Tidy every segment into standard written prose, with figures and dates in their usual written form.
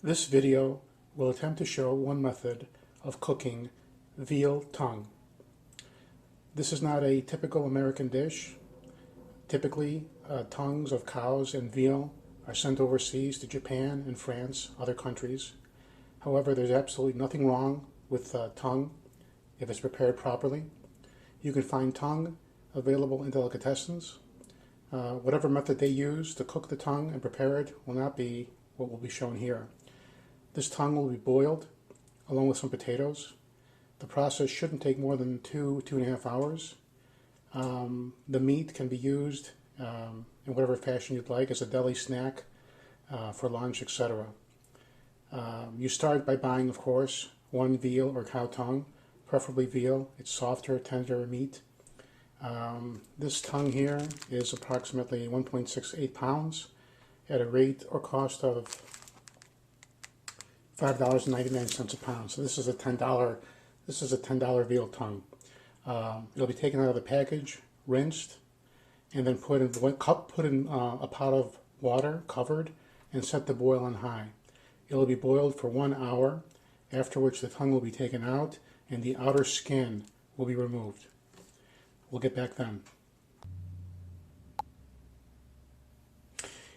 This video will attempt to show one method of cooking veal tongue. This is not a typical American dish. Typically, tongues of cows and veal are sent overseas to Japan and France, other countries. However, there's absolutely nothing wrong with tongue if it's prepared properly. You can find tongue available in delicatessens. Whatever method they use to cook the tongue and prepare it will not be what will be shown here. This tongue will be boiled along with some potatoes. The process shouldn't take more than 2.5 hours. The meat can be used in whatever fashion you'd like as a deli snack for lunch, etc. You start by buying, of course, one veal or cow tongue, preferably veal. It's softer, tender meat. This tongue here is approximately 1.68 pounds at a rate or cost of $5.99 a pound. So this is a $10 veal tongue. It'll be taken out of the package, rinsed, and then put in a pot of water, covered, and set to boil on high. It'll be boiled for 1 hour, after which the tongue will be taken out and the outer skin will be removed. We'll get back then.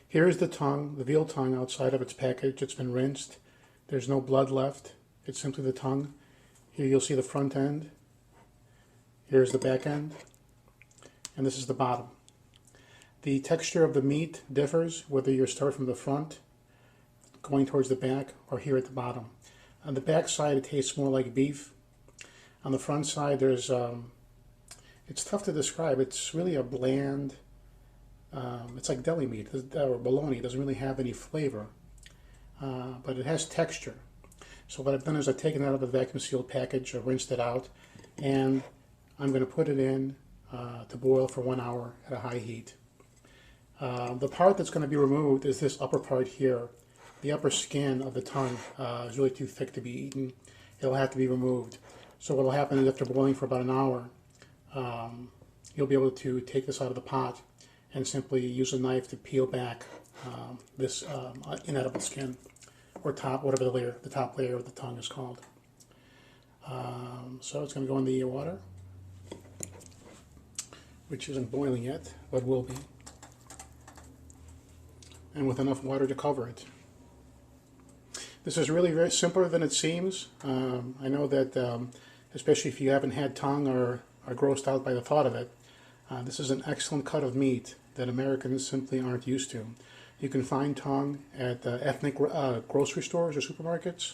Here is the tongue, the veal tongue outside of its package. It's been rinsed. There's no blood left. It's simply the tongue. Here you'll see the front end. Here's the back end. And this is the bottom. The texture of the meat differs whether you start from the front, going towards the back, or here at the bottom. On the back side, it tastes more like beef. On the front side, there's it's tough to describe. It's really a bland, it's like deli meat or bologna. It doesn't really have any flavor, but it has texture. So what I've done is I've taken it out of the vacuum sealed package, I've rinsed it out, and I'm going to put it in to boil for 1 hour at a high heat. The part that's going to be removed is this upper part here. The upper skin of the tongue is really too thick to be eaten. It'll have to be removed. So what will happen is after boiling for about an hour, you'll be able to take this out of the pot and simply use a knife to peel back this inedible skin, or top, whatever the top layer of the tongue is called. So it's going to go in the water, which isn't boiling yet, but will be, and with enough water to cover it. This is really very simpler than it seems. I know that, especially if you haven't had tongue or are grossed out by the thought of it, this is an excellent cut of meat that Americans simply aren't used to. You can find tongue at ethnic grocery stores or supermarkets.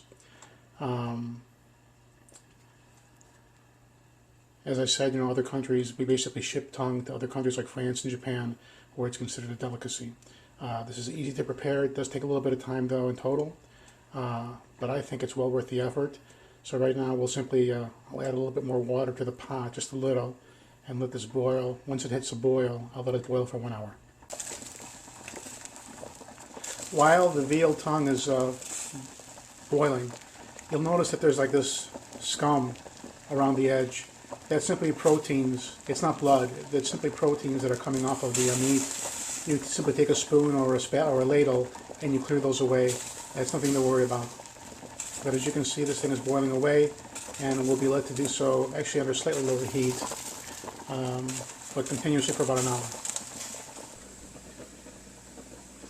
As I said, other countries, we basically ship tongue to other countries like France and Japan, where it's considered a delicacy. This is easy to prepare. It does take a little bit of time, though, in total. But I think it's well worth the effort. So right now we'll simply, I'll add a little bit more water to the pot, just a little, and let this boil. Once it hits a boil, I'll let it boil for 1 hour. While the veal tongue is boiling, you'll notice that there's like this scum around the edge. That's simply proteins. It's not blood. It's simply proteins that are coming off of the meat. You simply take a spoon or a ladle and you clear those away. That's nothing to worry about. But as you can see, this thing is boiling away, and will be let to do so actually under slightly lower heat, but continuously for about an hour.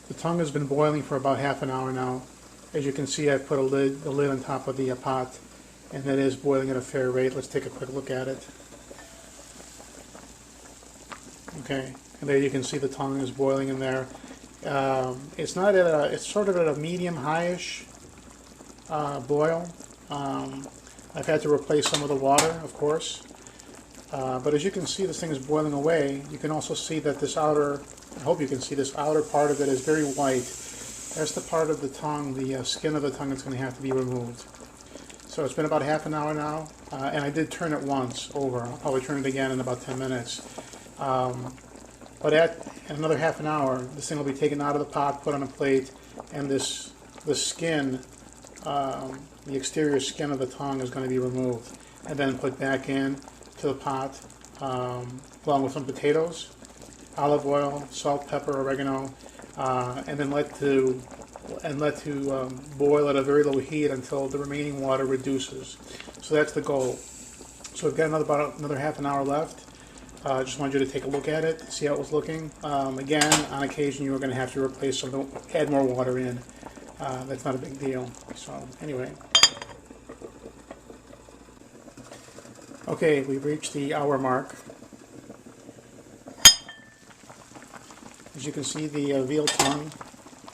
The tongue has been boiling for about half an hour now. As you can see, I've put a lid on top of the pot, and it is boiling at a fair rate. Let's take a quick look at it. Okay, and there you can see the tongue is boiling in there. It's not at a, it's sort of at a medium-high-ish boil. I've had to replace some of the water, of course. But as you can see, this thing is boiling away. You can also see that this outer, I hope you can see this outer part of it is very white. That's the part of the tongue, the skin of the tongue that's going to have to be removed. So it's been about half an hour now, and I did turn it once over. I'll probably turn it again in about 10 minutes. But at another half an hour, this thing will be taken out of the pot, put on a plate, and the skin, the exterior skin of the tongue is going to be removed, and then put back in to the pot, along with some potatoes, olive oil, salt, pepper, oregano, and then let to and let to boil at a very low heat until the remaining water reduces. So that's the goal. So we've got about another half an hour left. I just wanted you to take a look at it, see how it was looking. Again, on occasion you are going to have to replace some, add more water in. That's not a big deal. So anyway. Okay, we've reached the hour mark. As you can see, the veal tongue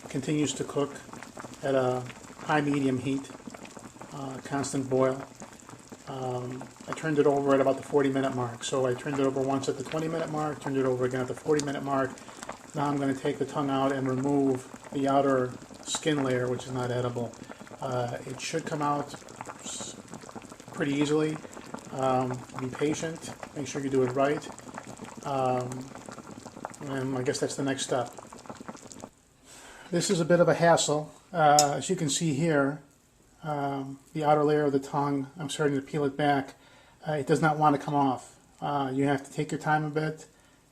continues to cook at a high-medium heat, constant boil. I turned it over at about the 40-minute mark. So I turned it over once at the 20-minute mark, turned it over again at the 40-minute mark. Now I'm going to take the tongue out and remove the outer skin layer, which is not edible. It should come out pretty easily. Be patient, make sure you do it right, and I guess that's the next step. This is a bit of a hassle. As you can see here, the outer layer of the tongue, I'm starting to peel it back. It does not want to come off. You have to take your time a bit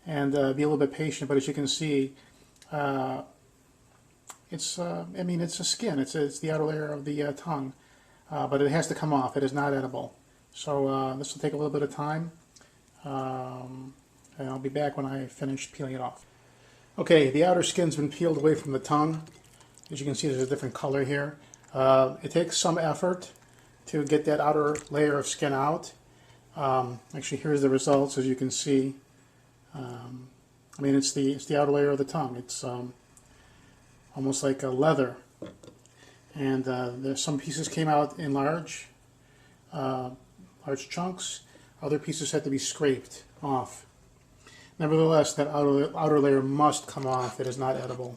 and be a little bit patient, but as you can see, it's a skin, it's the outer layer of the tongue, but it has to come off. It is not edible. So this will take a little bit of time, and I'll be back when I finish peeling it off. Okay, the outer skin's been peeled away from the tongue. As you can see, there's a different color here. It takes some effort to get that outer layer of skin out. Actually, here's the results. As you can see, it's the outer layer of the tongue. It's almost like a leather, and there's some pieces came out in large chunks. Other pieces had to be scraped off. Nevertheless, that outer layer must come off. It is not edible.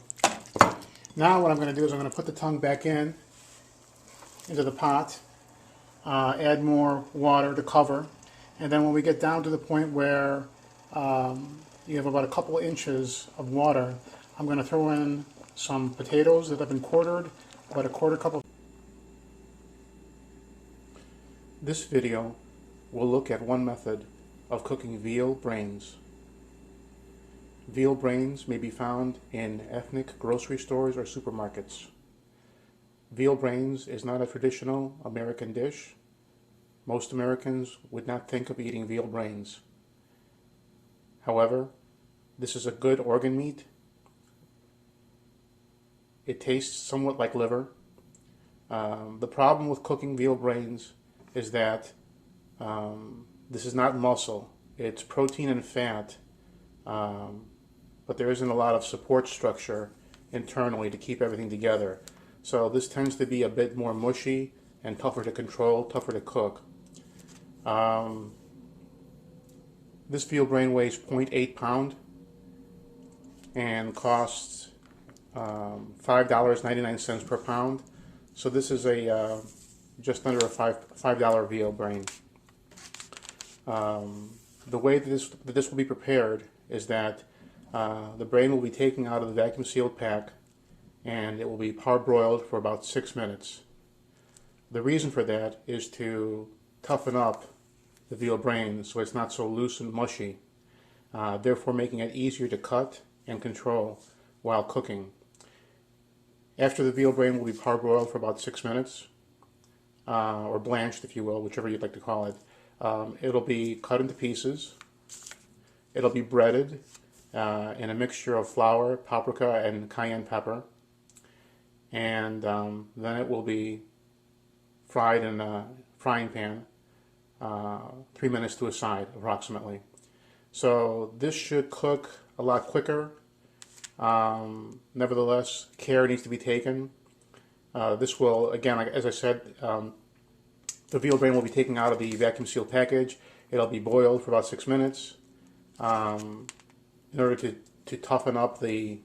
Now what I'm going to do is I'm going to put the tongue back into the pot, add more water to cover, and then when we get down to the point where you have about a couple inches of water, I'm going to throw in some potatoes that have been quartered, about a quarter cup of. This video will look at one method of cooking veal brains. Veal brains may be found in ethnic grocery stores or supermarkets. Veal brains is not a traditional American dish. Most Americans would not think of eating veal brains. However, this is a good organ meat. It tastes somewhat like liver. The problem with cooking veal brains is that this is not muscle. It's protein and fat, but there isn't a lot of support structure internally to keep everything together. So this tends to be a bit more mushy and tougher to control, tougher to cook. This veal brain weighs 0.8 pound and costs $5.99 per pound. So this is a just under a $5 veal brain. The way that this will be prepared is that the brain will be taken out of the vacuum sealed pack and it will be parboiled for about 6 minutes. The reason for that is to toughen up the veal brain so it's not so loose and mushy, therefore making it easier to cut and control while cooking. After the veal brain will be parboiled for about 6 minutes, or blanched if you will, whichever you'd like to call it, it'll be cut into pieces. It'll be breaded in a mixture of flour, paprika, and cayenne pepper. And then it will be fried in a frying pan, 3 minutes to a side approximately. So this should cook a lot quicker. Nevertheless, care needs to be taken. This will, again, as I said, the veal brain will be taken out of the vacuum sealed package. It'll be boiled for about 6 minutes in order to toughen up the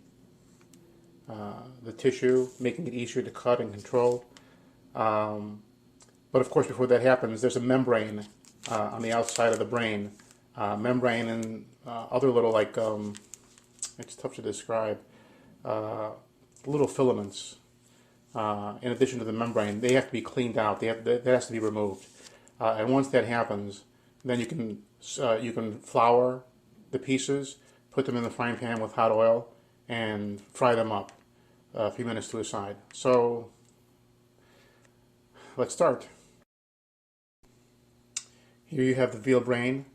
tissue, making it easier to cut and control. But of course, before that happens, there's a membrane on the outside of the brain. Membrane and other little, like, it's tough to describe, little filaments. In addition to the membrane, they have to be cleaned out. That has to be removed. And once that happens, then you can flour the pieces, put them in the frying pan with hot oil, and fry them up. a few minutes to the side. So let's start. Here you have the veal brain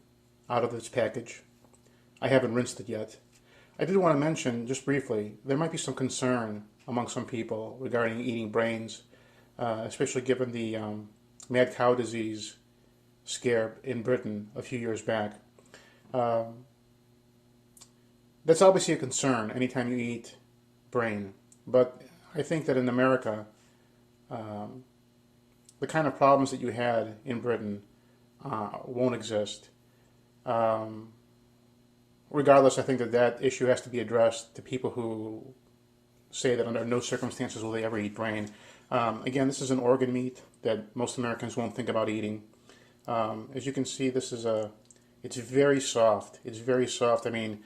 out of this package. I haven't rinsed it yet. I did want to mention, just briefly, there might be some concern among some people regarding eating brains, especially given the mad cow disease scare in Britain a few years back. That's obviously a concern anytime you eat brain, but I think that in America, the kind of problems that you had in Britain won't exist. Regardless, I think that issue has to be addressed to people who say that under no circumstances will they ever eat brain. Again, this is an organ meat that most Americans won't think about eating. As you can see, it's very soft. It's very soft. I mean,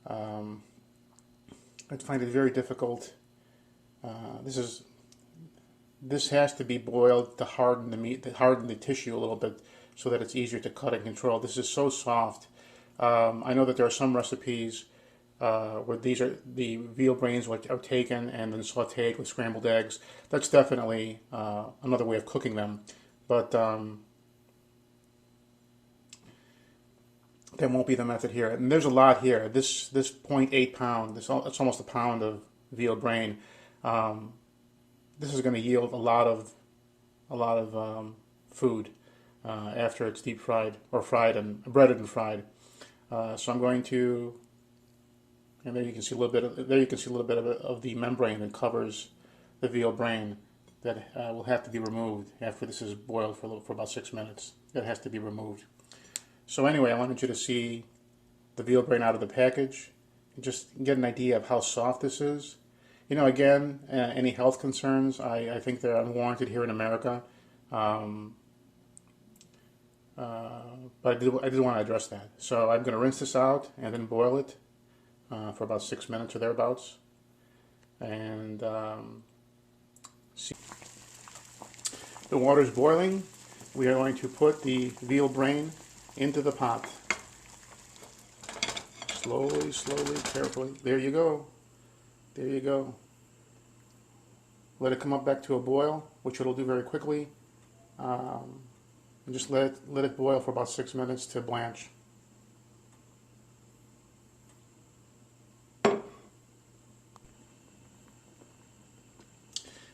I find it very difficult. This has to be boiled to harden the meat, to harden the tissue a little bit, so that it's easier to cut and control. This is so soft. I know that there are some recipes where the veal brains are taken and then sautéed with scrambled eggs. That's definitely another way of cooking them, but that won't be the method here. And there's a lot here. This 0.8 pound, it's almost a pound of veal brain. This is going to yield a lot of food after it's deep fried or fried and breaded and fried. So I'm going to, and there you can see a little bit of the membrane that covers the veal brain that will have to be removed after this is boiled for about 6 minutes. That has to be removed. So anyway, I wanted you to see the veal brain out of the package and just get an idea of how soft this is. You know, again, any health concerns, I think they're unwarranted here in America. But I did want to address that. So I'm going to rinse this out and then boil it for about 6 minutes or thereabouts. And see. The water's boiling. We are going to put the veal brain into the pot. Slowly, slowly, carefully. There you go. There you go. Let it come up back to a boil, which it'll do very quickly. And just let it boil for about 6 minutes to blanch.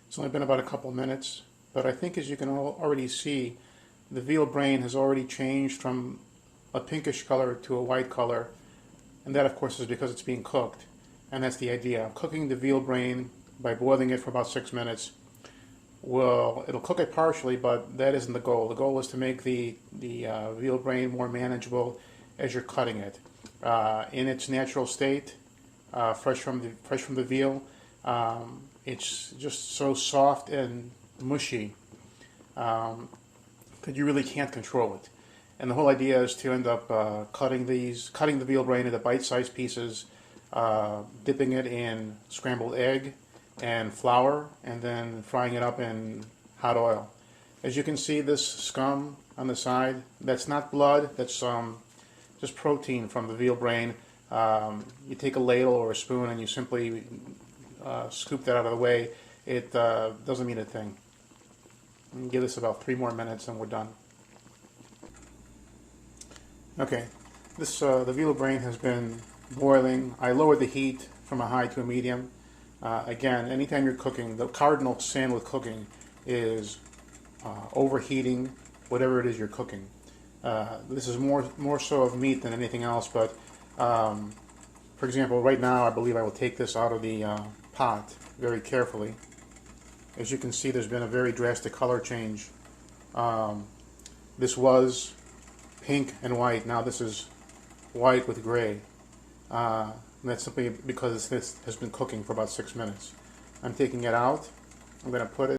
It's only been about a couple minutes, but I think, as you can already see, the veal brain has already changed from a pinkish color to a white color, and that of course is because it's being cooked. And that's the idea. Cooking the veal brain by boiling it for about 6 minutes. Well, it'll cook it partially, but that isn't the goal. The goal is to make the veal brain more manageable as you're cutting it. In its natural state, fresh from the veal, it's just so soft and mushy that you really can't control it. And the whole idea is to end up cutting the veal brain into bite-sized pieces, dipping it in scrambled egg and flour, and then frying it up in hot oil. As you can see, this scum on the side, that's not blood, that's just protein from the veal brain. You take a ladle or a spoon and you simply scoop that out of the way. It doesn't mean a thing. Give this about 3 more minutes and we're done. Okay, the veal brain has been boiling. I lowered the heat from a high to a medium. Again, anytime you're cooking, the cardinal sin with cooking is overheating whatever it is you're cooking. This is more so of meat than anything else, but for example, right now I believe I will take this out of the pot very carefully. As you can see, there's been a very drastic color change. This was pink and white. Now this is white with gray. And that's simply because this has been cooking for about 6 minutes. I'm taking it out. I'm going to put it